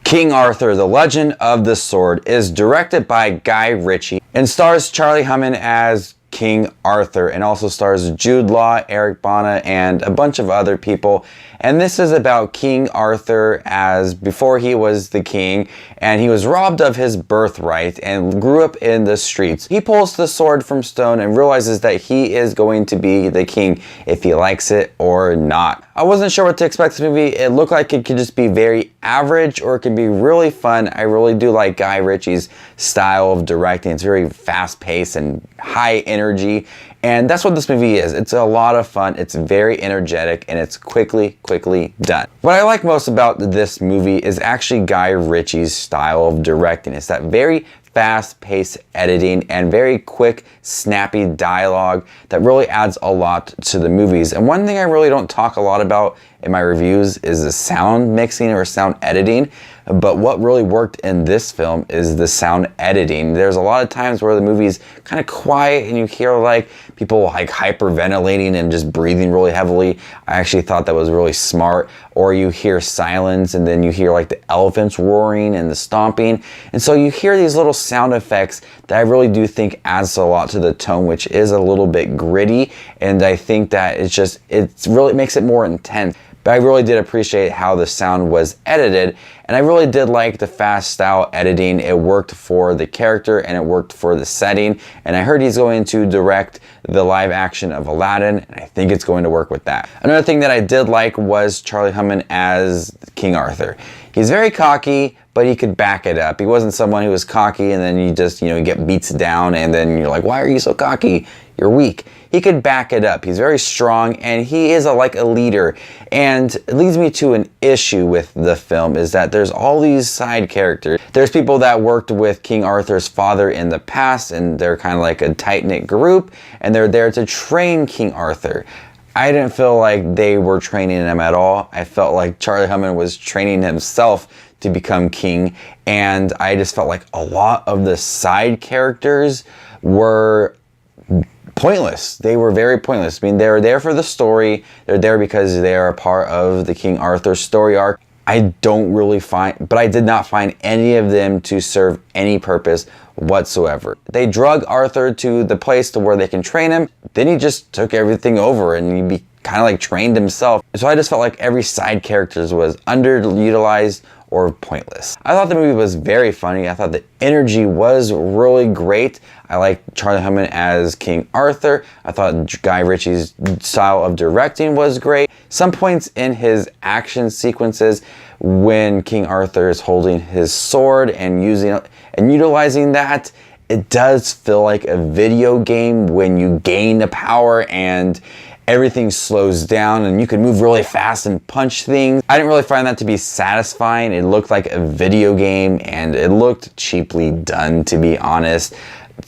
King Arthur, The Legend of the Sword is directed by Guy Ritchie and stars Charlie Hunnam as King Arthur, and also stars Jude Law, Eric Bana, and a bunch of other people. And this is about King Arthur as before he was the king, and he was robbed of his birthright and grew up in the streets. He pulls the sword from stone and realizes that he is going to be the king if he likes it or not. I wasn't sure what to expect this movie. It looked like it could just be very average, or it can be really fun. I really do like Guy Ritchie's style of directing. It's very fast-paced and high energy, and that's what this movie is. It's a lot of fun, it's very energetic, and it's quickly done. What I like most about this movie is actually Guy Ritchie's style of directing. It's that very fast-paced editing and very quick, snappy dialogue that really adds a lot to the movies. And one thing I really don't talk a lot about in my reviews is the sound mixing or sound editing, but what really worked in this film is the sound editing. There's a lot of times where the movie's kind of quiet and you hear like people like hyperventilating and just breathing really heavily. I actually thought that was really smart. Or you hear silence and then you hear like the elephants roaring and the stomping. And so you hear these little sound effects that I really do think adds a lot to the tone, which is a little bit gritty. And I think that it really makes it more intense. But I really did appreciate how the sound was edited, and I really did like the fast style editing. It worked for the character and it worked for the setting, and I heard he's going to direct the live action of Aladdin, and I think it's going to work with that. Another thing that I did like was Charlie Hunnam as King Arthur. He's very cocky, but he could back it up. He wasn't someone who was cocky and then you just, you get beats down and then you're like, why are you so cocky? You're weak. He could back it up. He's very strong and he is like a leader. And it leads me to an issue with the film is that there's all these side characters. There's people that worked with King Arthur's father in the past and they're kind of like a tight-knit group and they're there to train King Arthur. I didn't feel like they were training him at all. I felt like Charlie Hunnam was training himself to become king, and I just felt like a lot of the side characters were pointless. They were very pointless. I mean, they were there for the story. They're there because they are a part of the King Arthur story arc. I did not find any of them to serve any purpose whatsoever. They drug Arthur to the place to where they can train him. Then he just took everything over and he kind of like trained himself. So I just felt like every side character was underutilized or pointless. I thought the movie was very funny. I thought the energy was really great. I liked Charlie Hunnam as King Arthur. I thought Guy Ritchie's style of directing was great. Some points in his action sequences when King Arthur is holding his sword and utilizing that, it does feel like a video game when you gain the power and everything slows down and you can move really fast and punch things. I didn't really find that to be satisfying. It looked like a video game and it looked cheaply done, to be honest.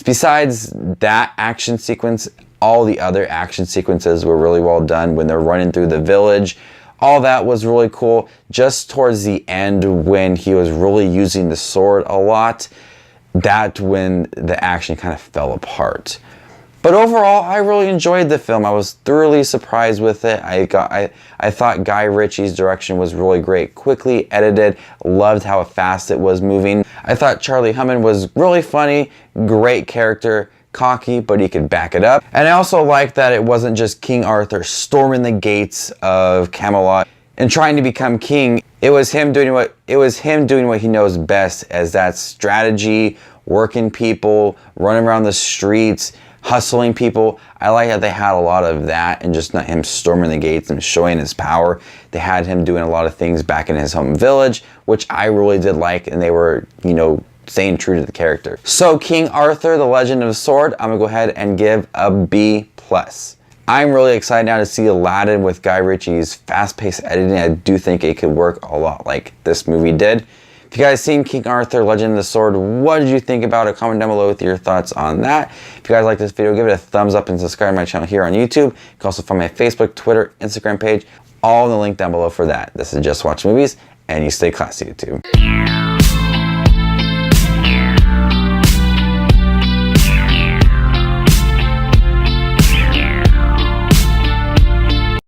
Besides that action sequence, all the other action sequences were really well done. When they're running through the village, all that was really cool. Just towards the end when he was really using the sword a lot, that's when the action kind of fell apart. But overall, I really enjoyed the film. I was thoroughly surprised with it. I thought Guy Ritchie's direction was really great. Quickly edited, loved how fast it was moving. I thought Charlie Hunnam was really funny, great character, cocky, but he could back it up. And I also liked that it wasn't just King Arthur storming the gates of Camelot and trying to become king. It was him doing what he knows best, as that strategy, working people, running around the streets, hustling people. I like that they had a lot of that and just not him storming the gates and showing his power. They had him doing a lot of things back in his home village, which I really did like, and they were, staying true to the character. So King Arthur, The Legend of the Sword, I'm gonna go ahead and give a B+. I'm really excited now to see Aladdin with Guy Ritchie's fast-paced editing. I do think it could work a lot like this movie did. If you guys seen King Arthur, Legend of the Sword, what did you think about it? Comment down below with your thoughts on that. If you guys like this video, give it a thumbs up and subscribe to my channel here on YouTube. You can also find my Facebook, Twitter, Instagram page, all in the link down below for that. This is Just Watch Movies, and you stay classy, YouTube.